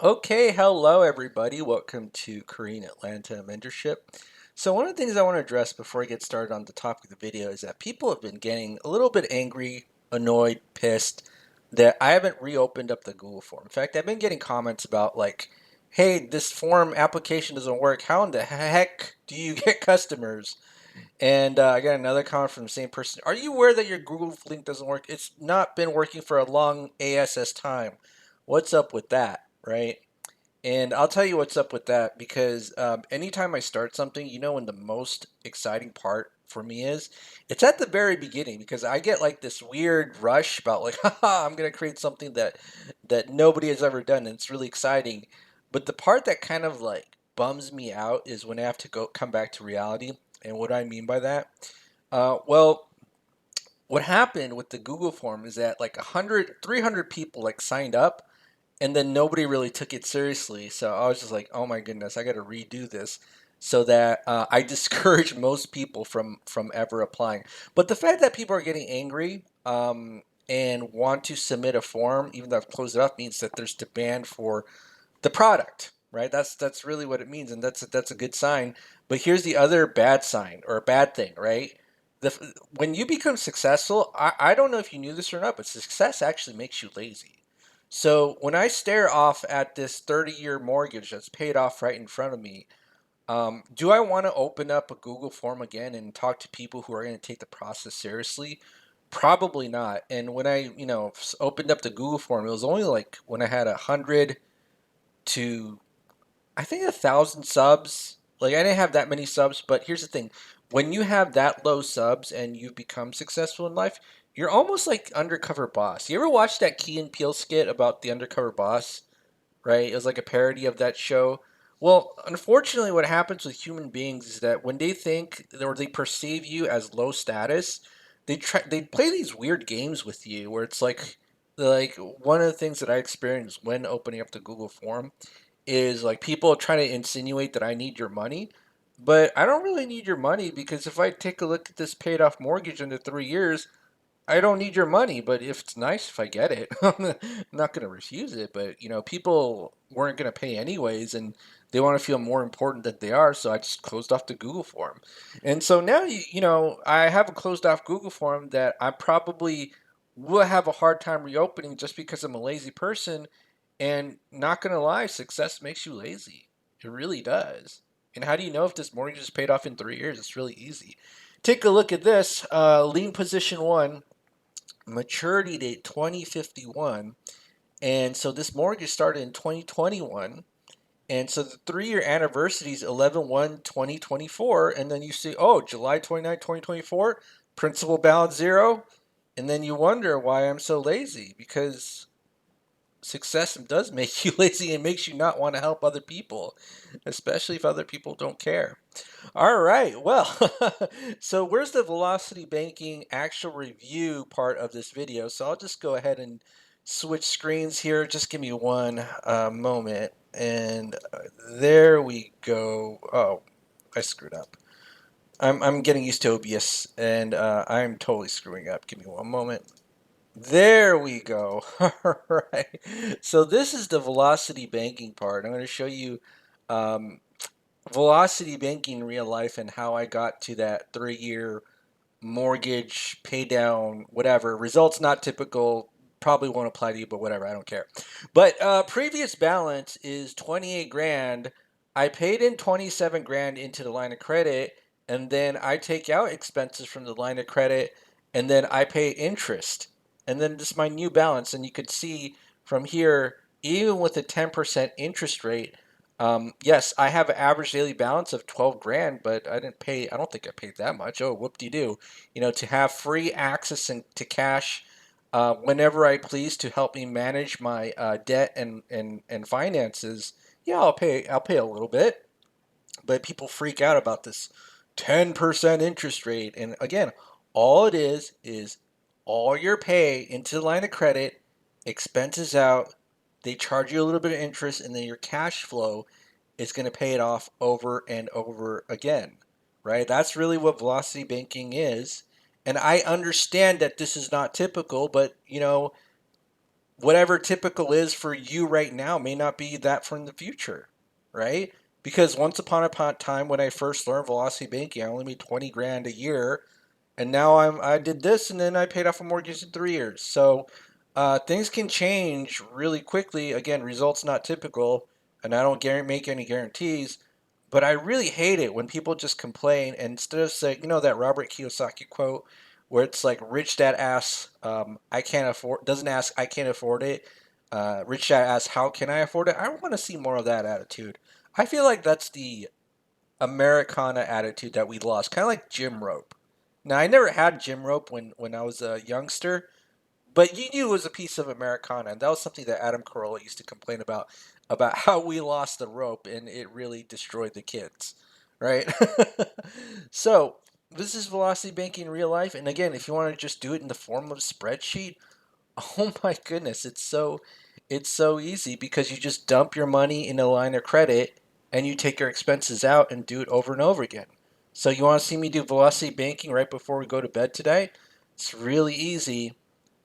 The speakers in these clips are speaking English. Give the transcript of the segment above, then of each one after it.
Okay, hello everybody. Welcome to Korean Atlanta Mentorship. So one of the things I want to address before I get started on the topic of the video is that people have been getting a little bit angry, annoyed, pissed that I haven't reopened up the Google form. In fact, I've been getting comments about like, hey, this form application doesn't work. How in the heck do you get customers? And I got another comment from the same person. Are you aware that your Google link doesn't work? It's not been working for a long ASS time. What's up with that, right? And I'll tell you what's up with that because anytime I start something, when the most exciting part for me is? It's at the very beginning because I get like this weird rush about like, haha, I'm gonna create something that nobody has ever done, and it's really exciting. But the part that kind of like bums me out is when I have to go come back to reality. And what I mean by that, well, what happened with the Google form is that like 100, 300 people like signed up and then nobody really took it seriously. So I was just like, oh my goodness, I got to redo this so that I discourage most people from ever applying. But the fact that people are getting angry and want to submit a form, even though I've closed it up, means that there's demand for the product, right? That's really what it means, and that's a good sign. But here's the other bad sign or a bad thing, right? When you become successful, I don't know if you knew this or not, but success actually makes you lazy. So when I stare off at this 30-year mortgage that's paid off right in front of me, do I want to open up a Google form again and talk to people who are going to take the process seriously? Probably not. And when I, opened up the Google form, it was only like when I had 100 to I think 1,000 subs. Like I didn't have that many subs, but here's the thing: when you have that low subs and you've become successful in life, you're almost like undercover boss. You ever watch that Key and Peele skit about the undercover boss? Right? It was like a parody of that show. Well, unfortunately, what happens with human beings is that when they think or they perceive you as low status, they play these weird games with you where it's like one of the things that I experienced when opening up the Google form is like people trying to insinuate that I need your money, but I don't really need your money because if I take a look at this paid off mortgage into 3 years, I don't need your money, but if it's nice if I get it, I'm not going to refuse it. But people weren't going to pay anyways, and they want to feel more important than they are, so I just closed off the Google form. And so now, I have a closed off Google form that I probably will have a hard time reopening just because I'm a lazy person. And not going to lie, success makes you lazy. It really does. And how do you know if this mortgage is paid off in 3 years? It's really easy. Take a look at this. Lien position one, maturity date 2051, and so this mortgage started in 2021, and so the 3 year anniversary is 11/1/2024, and then you see, oh, July 29, 2024, principal balance zero, and then you wonder why I'm so lazy, because success does make you lazy and makes you not want to help other people, especially if other people don't care. All right. Well, so where's the velocity banking actual review part of this video? So I'll just go ahead and switch screens here. Just give me one moment. And there we go. Oh, I screwed up. I'm getting used to OBS and I'm totally screwing up. Give me one moment. There we go. All right. So this is the velocity banking part. I'm going to show you um, velocity banking in real life and how I got to that 3 year mortgage pay down, whatever. Results not typical, probably won't apply to you, but whatever, I don't care. But previous balance is 28 grand. I paid in 27 grand into the line of credit, and then I take out expenses from the line of credit, and then I pay interest. And then this is my new balance, and you could see from here, even with a 10% interest rate, yes, I have an average daily balance of 12 grand, but I didn't pay, I don't think I paid that much. Oh, whoop-de-doo. To have free access to cash whenever I please to help me manage my debt and finances, yeah, I'll pay a little bit. But people freak out about this 10% interest rate. And again, all it is all your pay into the line of credit, expenses out, they charge you a little bit of interest, and then your cash flow is going to pay it off over and over again, right? That's really what velocity banking is. And I understand that this is not typical, but whatever typical is for you right now may not be that from the future, right? Because once upon a time when I first learned velocity banking, I only made 20 grand a year, and now I did this, and then I paid off a mortgage in 3 years. So things can change really quickly. Again, results not typical, and I don't make any guarantees. But I really hate it when people just complain and instead of saying, that Robert Kiyosaki quote where it's like rich dad asks, I can't afford, doesn't ask, I can't afford it. Rich dad asks, how can I afford it? I want to see more of that attitude. I feel like that's the Americana attitude that we lost, kind of like gym rope. Now, I never had gym rope when I was a youngster, but you knew it was a piece of Americana, and that was something that Adam Carolla used to complain about how we lost the rope and it really destroyed the kids, right? So this is velocity banking in real life, and again, if you want to just do it in the form of a spreadsheet, oh my goodness, it's so easy because you just dump your money in a line of credit and you take your expenses out and do it over and over again. So you want to see me do velocity banking right before we go to bed today? It's really easy.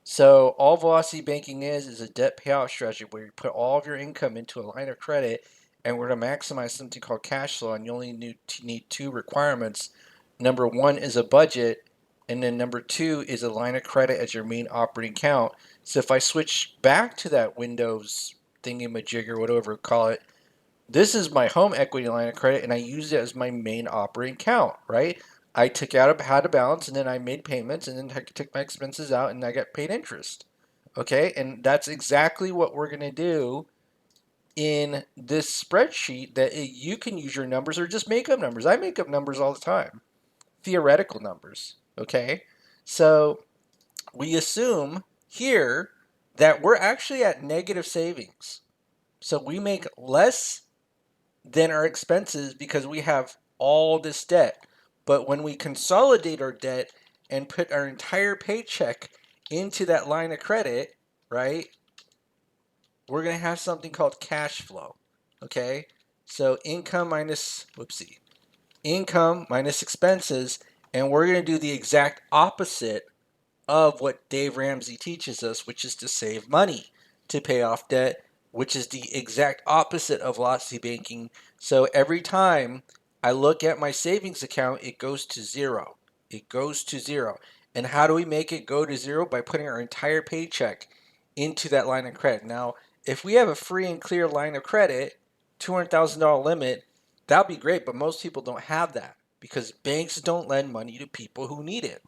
So all velocity banking is a debt payout strategy where you put all of your income into a line of credit, and we're going to maximize something called cash flow. And you only need two requirements. Number one is a budget, and then number two is a line of credit as your main operating account. So if I switch back to that Windows thingy-majigger, whatever you call it, this is my home equity line of credit, and I used it as my main operating account, right? I took out had a balance, and then I made payments, and then I took my expenses out, and I got paid interest. Okay, and that's exactly what we're gonna do in this spreadsheet. That you can use your numbers or just make up numbers. I make up numbers all the time, theoretical numbers. Okay, so we assume here that we're actually at negative savings. So we make less than our expenses because we have all this debt. But when we consolidate our debt and put our entire paycheck into that line of credit, right, we're going to have something called cash flow. Okay? So income minus expenses, and we're going to do the exact opposite of what Dave Ramsey teaches us, which is to save money to pay off debt, which is the exact opposite of velocity banking. So every time I look at my savings account, it goes to zero. It goes to zero. And how do we make it go to zero? By putting our entire paycheck into that line of credit. Now, if we have a free and clear line of credit, $200,000 limit, that'd be great, but most people don't have that because banks don't lend money to people who need it,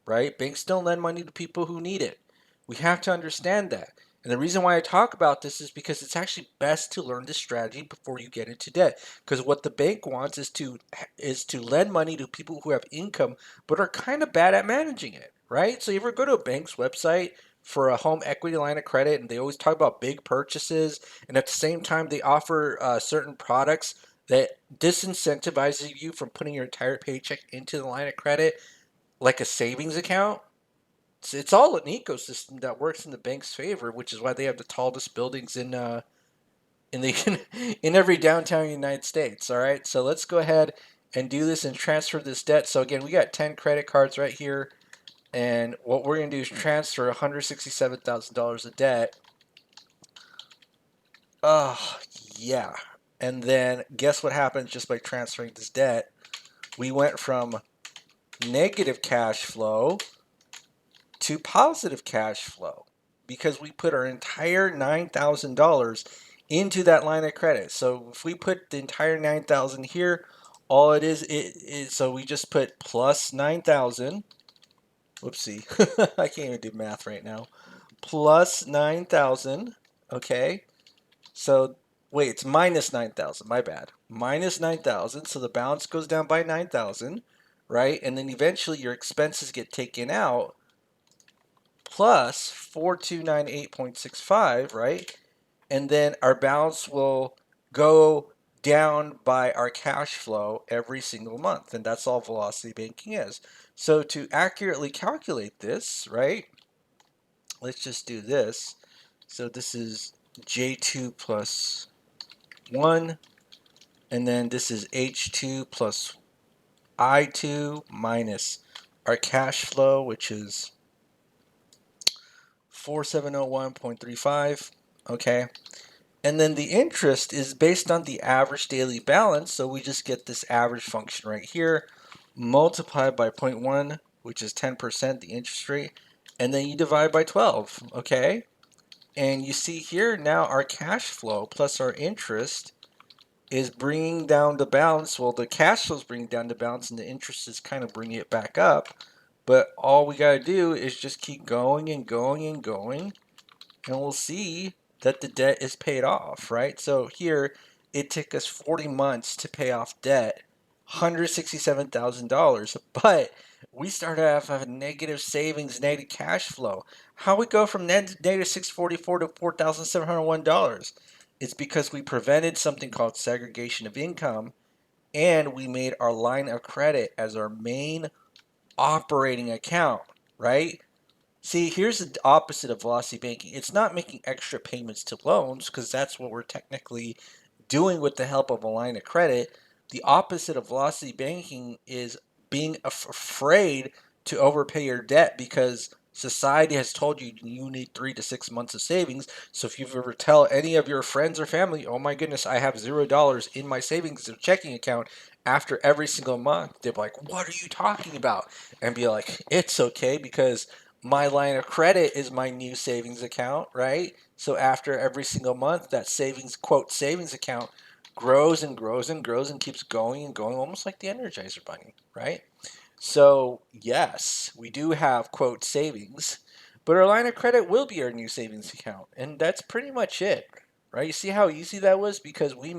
right? Banks don't lend money to people who need it. We have to understand that. And the reason why I talk about this is because it's actually best to learn this strategy before you get into debt. Because what the bank wants is to lend money to people who have income but are kind of bad at managing it, right? So you ever go to a bank's website for a home equity line of credit and they always talk about big purchases, and at the same time they offer certain products that disincentivizes you from putting your entire paycheck into the line of credit like a savings account. It's all an ecosystem that works in the bank's favor, which is why they have the tallest buildings in the in every downtown United States. All right, so let's go ahead and do this and transfer this debt. So again, we got 10 credit cards right here, and what we're gonna do is transfer $167,000 of debt. Oh yeah, and then guess what happens just by transferring this debt? We went from negative cash flow to positive cash flow because we put our entire $9,000 into that line of credit. So if we put the entire 9,000 here, all it is so we just put plus 9,000. Whoopsie. I can't even do math right now. Plus 9,000. Okay. So wait, it's minus 9,000. My bad. Minus 9,000. So the balance goes down by 9,000, right? And then eventually your expenses get taken out plus 4298.65, right? And then our balance will go down by our cash flow every single month. And that's all velocity banking is. So to accurately calculate this, right, let's just do this. So this is J2 plus 1, and then this is H2 plus I2 minus our cash flow, which is 4701.35. Okay. And then the interest is based on the average daily balance. So we just get this average function right here, multiplied by zero point 0.1, which is 10%, the interest rate. And then you divide by 12. Okay. And you see here now our cash flow plus our interest is bringing down the balance. Well, the cash flow is bringing down the balance and the interest is kind of bringing it back up. But all we got to do is just keep going and going and going, and we'll see that the debt is paid off, right? So here, it took us 40 months to pay off debt, $167,000, but we started off of a negative savings, negative cash flow. How we go from negative 644 to $4,701? It's because we prevented something called segregation of income, and we made our line of credit as our main operating account, right? See, here's the opposite of velocity banking. It's not making extra payments to loans because that's what we're technically doing with the help of a line of credit. The opposite of velocity banking is being afraid to overpay your debt because society has told you you need 3 to 6 months of savings. So if you ever tell any of your friends or family, oh my goodness, I have $0 in my savings or checking account after every single month, they're like, what are you talking about? And be like, it's okay because my line of credit is my new savings account, right? So after every single month, that savings, quote, savings account grows and grows and grows and keeps going and going, almost like the Energizer Bunny, right? So, yes, we do have, quote, savings, but our line of credit will be our new savings account. And that's pretty much it, right? You see how easy that was? Because we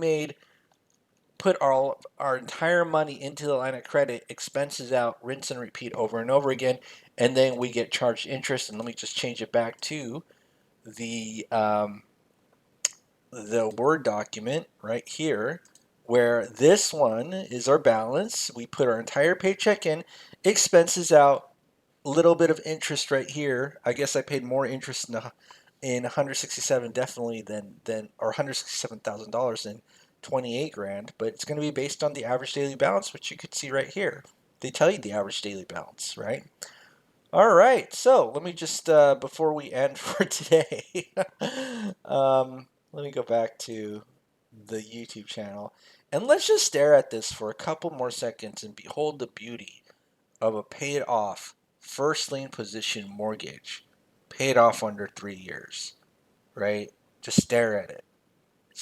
put our entire money into the line of credit, expenses out, rinse and repeat over and over again, and then we get charged interest. And let me just change it back to the Word document right here, where this one is our balance. We put our entire paycheck in, expenses out, a little bit of interest right here. I guess I paid more interest in 167 definitely than or $167,000 than 28 grand, but it's going to be based on the average daily balance, which you could see right here. They tell you the average daily balance, right? All right, so let me just before we end for today, let me go back to the YouTube channel and let's just stare at this for a couple more seconds and behold the beauty of a paid off first lien position mortgage, paid off under 3 years, right? Just stare at it.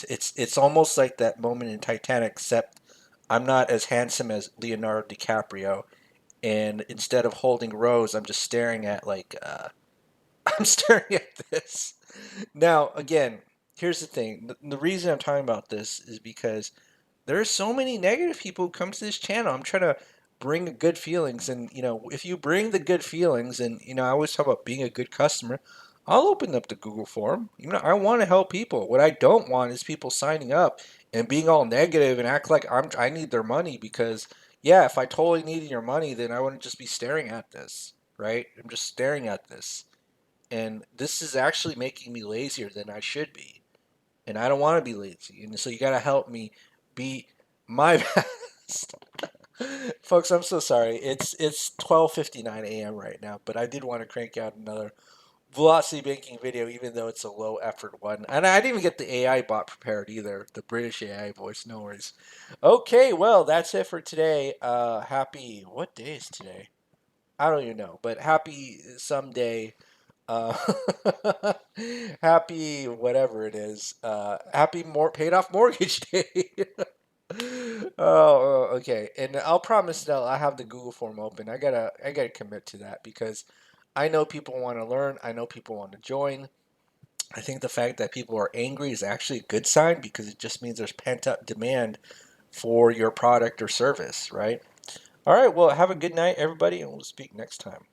It's almost like that moment in Titanic, except I'm not as handsome as Leonardo DiCaprio, and instead of holding Rose, I'm just staring at I'm staring at this. Now, again, here's the thing. The reason I'm talking about this is because there are so many negative people who come to this channel. I'm trying to bring good feelings, and if you bring the good feelings, and I always talk about being a good customer, I'll open up the Google form. I want to help people. What I don't want is people signing up and being all negative and act like I need their money because yeah, if I totally needed your money, then I wouldn't just be staring at this, right? I'm just staring at this, and this is actually making me lazier than I should be, and I don't want to be lazy. And so you got to help me be my best. Folks, I'm so sorry. It's 12:59 a.m. right now, but I did want to crank out another velocity banking video, even though it's a low effort one. And I didn't even get the AI bot prepared either, the British AI voice. No worries. Okay, well, that's it for today. Happy, what day is today? I don't even know, but happy someday. Uh, happy whatever it is. Happy paid off mortgage day. Okay. And I'll promise that I have the Google form open. I gotta commit to that because I know people want to learn. I know people want to join. I think the fact that people are angry is actually a good sign because it just means there's pent up demand for your product or service, right? All right. Well, have a good night, everybody, and we'll speak next time.